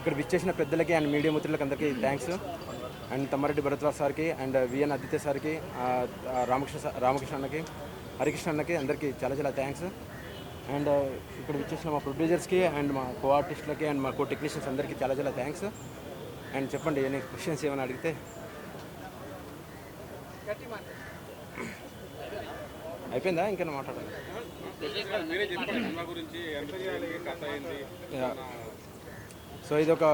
ఇక్కడ విచ్చేసిన పెద్దలకి అండ్ మీడియా మిత్రులకి అందరికీ థ్యాంక్స్. అండ్ తమ్మారెడ్డి భరద్వాజ్ సార్కి అండ్ విఎన్ ఆదిత్య సార్కి, రామకృష్ణ అన్నకి, హరికృష్ణ అన్నకి అందరికీ చాలా చాలా థ్యాంక్స్. అండ్ ఇక్కడ విచ్చేసిన మా ప్రొడ్యూసర్స్కి అండ్ మా కో ఆర్టిస్టులకి అండ్ మా కో టెక్నీషియన్స్ అందరికీ చాలా చాలా థ్యాంక్స్. అండ్ చెప్పండి, ఏమైనా క్వశ్చన్స్ ఏమైనా అడిగితే. అయిపోయిందా, ఇంకేనా మాట్లాడాలి? సో ఇది ఒక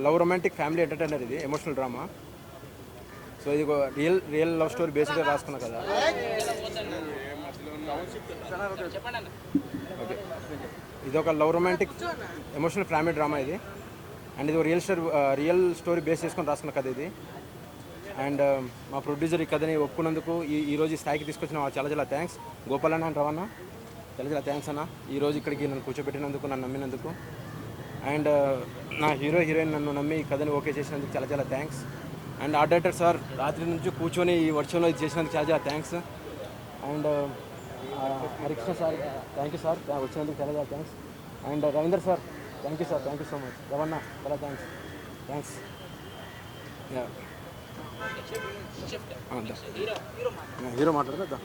లవ్ రొమాంటిక్ ఫ్యామిలీ ఎంటర్టైనర్, ఇది ఎమోషనల్ డ్రామా. సో ఇది ఒక రియల్ లవ్ స్టోరీ బేస్డ్గా రాసుకున్నా కదా. ఓకే, ఇది ఒక love romantic emotional family drama ఇది. అండ్ ఇది ఒక రియల్ స్టోరీ బేస్ చేసుకొని రాసుకున్న కథ ఇది. అండ్ మా ప్రొడ్యూసర్ ఈ కథని ఒప్పుకున్నందుకు, ఈరోజు ఈ స్థాయికి తీసుకొచ్చిన చాలా చాలా థ్యాంక్స్. గోపాలన్న అండ్ రవణ, చాలా చాలా థ్యాంక్స్ అన్న. ఈరోజు ఇక్కడికి నన్ను కూర్చోబెట్టినందుకు, నన్ను నమ్మినందుకు. అండ్ నా హీరోయిన్ నన్ను నమ్మి ఈ కథని ఓకే చేసినందుకు చాలా చాలా thanks. And art director sir రాత్రి నుంచి కూర్చొని ఈ వర్షంలో ఇది చేసినందుకు చాలా చాలా thanks. And Harikrishna sir, thank you sir, వచ్చినందుకు చాలా చాలా thanks. And Ravinder sir, thank you sir, thank you so much. రవణ, చాలా థ్యాంక్స్. హీరో మాట్లాడదా?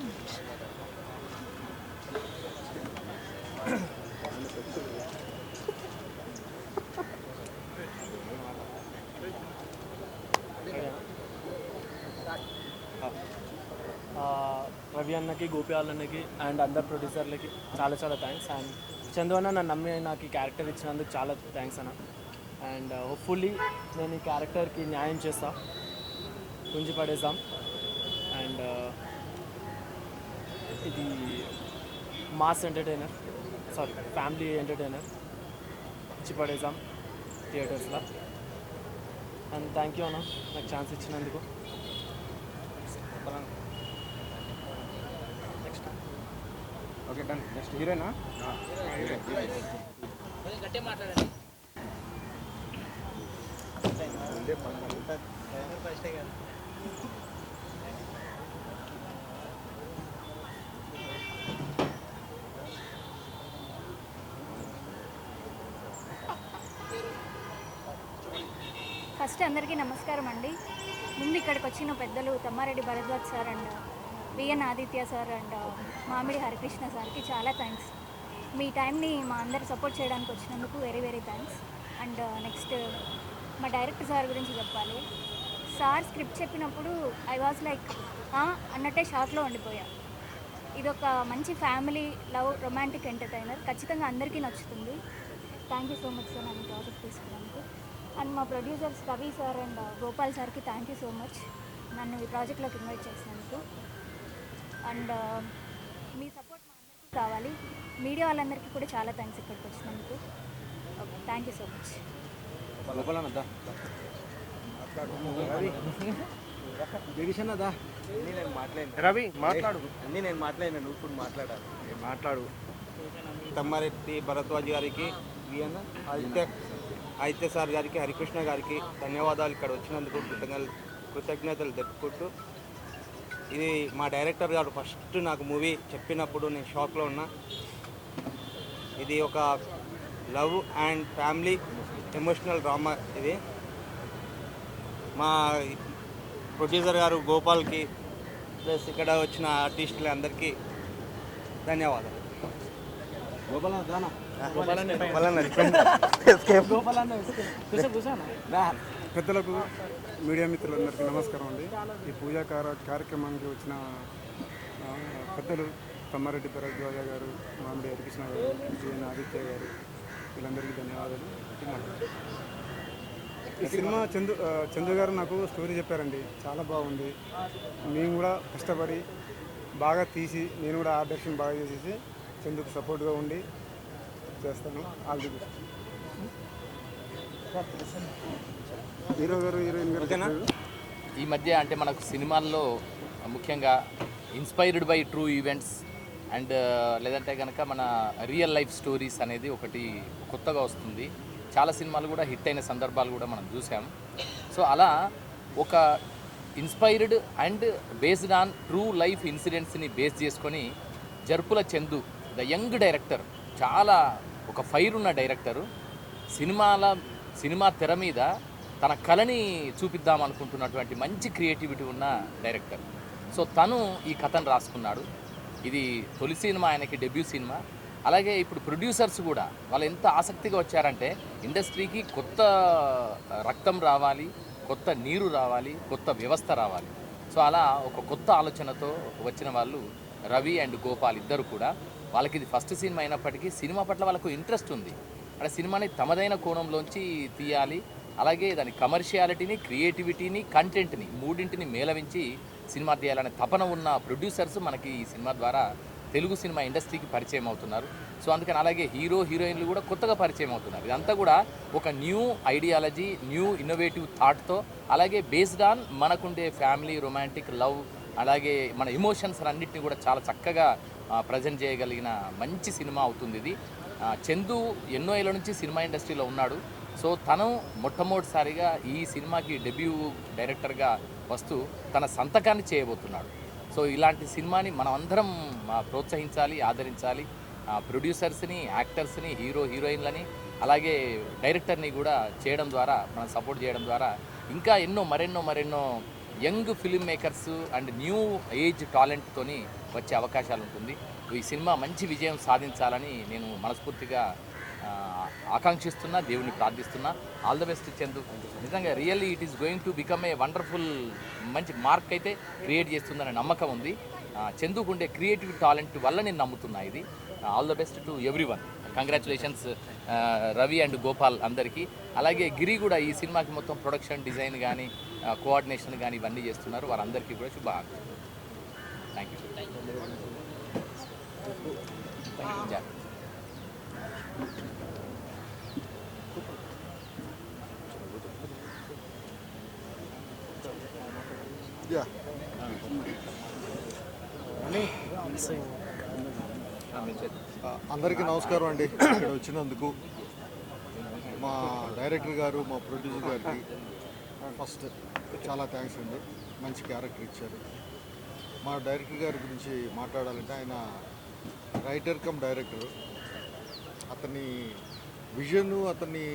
రవి అన్నకి, గోపియాల్ అన్నకి అండ్ అందరు ప్రొడ్యూసర్లకి చాలా చాలా థ్యాంక్స్. అండ్ చందు అన్న నన్ను నమ్మి నాకు ఈ క్యారెక్టర్ ఇచ్చినందుకు చాలా థ్యాంక్స్ అన్న. అండ్ హోప్ఫుల్లీ నేను ఈ క్యారెక్టర్కి న్యాయం చేస్తా, గుంజి పడేద్దాం. అండ్ ఇది మాస్ ఎంటర్టైనర్, ఫ్యామిలీ ఎంటర్టైనర్, ఇచ్చి పడేద్దాం థియేటర్స్లో. అండ్ థ్యాంక్ యూ అన్న, నాకు ఛాన్స్ ఇచ్చినందుకు. Okay, done. నెక్స్ట్ హీరోయినా? ఫస్ట్ అందరికీ నమస్కారం అండి. ముందు ఇక్కడికి వచ్చిన పెద్దలు Tammareddy Bharadwaj sir and VN Aditya sir and Mamidi Harikrishna సార్కి చాలా థ్యాంక్స్. మీ టైంని మా అందరు సపోర్ట్ చేయడానికి వచ్చినందుకు very very thanks. And next మా డైరెక్టర్ సార్ గురించి చెప్పాలి. సార్ స్క్రిప్ట్ చెప్పినప్పుడు ఐ వాజ్ లైక్ అన్నట్టే షాక్లో ఉండిపోయా. ఇదొక మంచి ఫ్యామిలీ లవ్ రొమాంటిక్ ఎంటర్టైనర్, ఖచ్చితంగా అందరికీ నచ్చుతుంది. Thank you so much sir నన్ను ప్రాజెక్ట్ తీసుకున్నందుకు. అండ్ మా ప్రొడ్యూసర్స్ కవి సార్ అండ్ గోపాల్ సార్కి థ్యాంక్ యూ సో మచ్ నన్ను ఈ ప్రాజెక్ట్లోకి ఇన్వైట్ చేసినందుకు. అండ్ మీ సపోర్ట్ మా అందరికీ కావాలి. మీడియా వాళ్ళందరికీ కూడా చాలా థ్యాంక్స్ ఇక్కడికి వచ్చినందుకు. Okay, thank you so much. Ravi మాట్లాడు. అన్నీ నేను మాట్లాడినా, నువ్వు ఇప్పుడు మాట్లాడు. తమ్మారెడ్డి భరద్వాజ్ గారికి, విఎన్ ఆదిత్య సార్ గారికి, హరికృష్ణ గారికి ధన్యవాదాలు. ఇక్కడ వచ్చినందుకు కృతజ్ఞతలు తెలుపుకుంటూ, ఇది మా డైరెక్టర్ గారు ఫస్ట్ నాకు మూవీ చెప్పినప్పుడు నేను షాక్లో ఉన్నా. ఇది ఒక love and family emotional drama. ఇది మా ప్రొడ్యూసర్ గారు గోపాల్కి ప్లస్ ఇక్కడ వచ్చిన ఆర్టిస్టులు అందరికీ ధన్యవాదాలు. పెద్దలకు, మీడియా మిత్రులందరికీ నమస్కారం అండి. ఈ పూజా కార్యక్రమానికి వచ్చిన పెద్దలు తమ్మారెడ్డి భరద్వాజ గారు, మామిడి హరికృష్ణ గారు, విఎన్ ఆదిత్య గారు, వీళ్ళందరికీ ధన్యవాదాలు. ఈ సినిమా చందు గారు నాకు స్టోరీ చెప్పారండి, చాలా బాగుంది. మేము కూడా కష్టపడి బాగా తీసి, నేను కూడా ఆర్ట్ డైరెక్షన్ బాగా చేసేసి చందుకు సపోర్ట్గా ఉండి చేస్తాను. All the best. హీరో గారు, హీరోయిన్ గారు ఈ మధ్య అంటే మనకు సినిమాల్లో ముఖ్యంగా inspired by true events and లేదంటే కనుక మన రియల్ లైఫ్ స్టోరీస్ అనేది ఒకటి కొత్తగా వస్తుంది. చాలా సినిమాలు కూడా హిట్ అయిన సందర్భాలు కూడా మనం చూసాం. సో అలా ఒక inspired and based on true life ఇన్సిడెంట్స్ని బేస్ చేసుకొని Jarpula Chandu the young director, చాలా ఒక ఫైర్ ఉన్న డైరెక్టరు, సినిమా తెర మీద తన కళని చూపిద్దాం అనుకుంటున్నటువంటి మంచి క్రియేటివిటీ ఉన్న డైరెక్టర్. సో తను ఈ కథను రాసుకున్నాడు. ఇది తొలి సినిమా, ఆయనకి డెబ్యూ సినిమా. అలాగే ఇప్పుడు ప్రొడ్యూసర్స్ కూడా వాళ్ళు ఎంత ఆసక్తిగా వచ్చారంటే ఇండస్ట్రీకి కొత్త రక్తం రావాలి, కొత్త నీరు రావాలి, కొత్త వ్యవస్థ రావాలి. సో అలా ఒక కొత్త ఆలోచనతో వచ్చిన వాళ్ళు రవి అండ్ గోపాల్ ఇద్దరు కూడా. వాళ్ళకి ఇది ఫస్ట్ సినిమా అయినప్పటికీ సినిమా పట్ల వాళ్ళకు ఇంట్రెస్ట్ ఉంది. అంటే సినిమాని తమదైన కోణంలోంచి తీయాలి, అలాగే దాని కమర్షియాలిటీని, క్రియేటివిటీని, కంటెంట్ని మూడింటిని మేళవించి సినిమా తీయాలనే తపన ఉన్న ప్రొడ్యూసర్స్ మనకి ఈ సినిమా ద్వారా తెలుగు సినిమా ఇండస్ట్రీకి పరిచయం అవుతున్నారు. సో అందుకని అలాగే హీరో హీరోయిన్లు కూడా కొత్తగా పరిచయం అవుతున్నారు. ఇదంతా కూడా ఒక న్యూ ఐడియాలజీ, న్యూ ఇన్నోవేటివ్ థాట్తో, అలాగే బేస్డ్ ఆన్ మనకుండే ఫ్యామిలీ, రొమాంటిక్, లవ్, అలాగే మన ఎమోషన్స్ అన్నింటినీ కూడా చాలా చక్కగా ప్రజెంట్ చేయగలిగిన మంచి సినిమా అవుతుంది ఇది. చందు ఎన్నో ఏళ్ళ నుంచి సినిమా ఇండస్ట్రీలో ఉన్నాడు. సో తను మొట్టమొదటిసారిగా ఈ సినిమాకి డెబ్యూ డైరెక్టర్గా వస్తూ తన సంతకాన్ని చేయబోతున్నాడు. సో ఇలాంటి సినిమాని మనం అందరం ప్రోత్సహించాలి, ఆదరించాలి. ప్రొడ్యూసర్స్ని, యాక్టర్స్ని, హీరో హీరోయిన్లని, అలాగే డైరెక్టర్ని కూడా చేయడం ద్వారా, మనం సపోర్ట్ చేయడం ద్వారా ఇంకా మరెన్నో young film makers and new age టాలెంట్తోని వచ్చే అవకాశాలు ఉంటుంది. ఈ సినిమా మంచి విజయం సాధించాలని నేను మనస్ఫూర్తిగా ఆకాంక్షిస్తున్నా, దేవుని ప్రార్థిస్తున్నా. All the best Chandu. నిజంగా really it is going to become a wonderful, మంచి మార్క్ అయితే క్రియేట్ చేస్తుందనే నమ్మకం ఉంది. చందుకు ఉండే క్రియేటివ్ టాలెంట్ వల్ల నేను నమ్ముతున్నా ఇది. All the best to everyone. Congratulations Ravi and Gopal అందరికీ. అలాగే గిరి కూడా ఈ సినిమాకి మొత్తం ప్రొడక్షన్, డిజైన్ కానీ, కోఆర్డినేషన్ కానీ ఇవన్నీ చేస్తున్నారు. వారందరికీ కూడా శుభాకాంక్షలు. Thank you. అందరికీ నమస్కారం అండి. ఇక్కడ వచ్చినందుకు మా డైరెక్టర్ గారు, మా ప్రొడ్యూసర్ గారికి ఫస్ట్ చాలా థ్యాంక్స్ అండి. మంచి క్యారెక్టర్ ఇచ్చారు. మా డైరెక్టర్ గారి గురించి మాట్లాడాలంటే ఆయన రైటర్ కమ్ డైరెక్టర్. అతని విజన్, అతని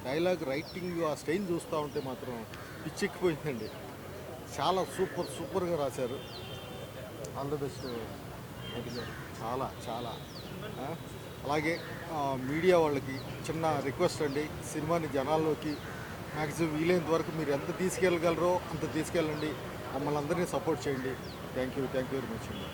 డైలాగ్ రైటింగ్, ఆ స్టైల్ చూస్తూ ఉంటే మాత్రం పిచ్చెక్కిపోయిందండి. చాలా సూపర్గా రాశారు. All the best. చాలా అలాగే మీడియా వాళ్ళకి చిన్న రిక్వెస్ట్ అండి, సినిమాని జనాల్లోకి మ్యాక్సిమం వీలైనంత వరకు మీరు ఎంత తీసుకెళ్ళగలరో అంత తీసుకెళ్ళండి. మమ్మల్ని అందరినీ సపోర్ట్ చేయండి. థ్యాంక్ యూ వెరీ మచ్ అండి.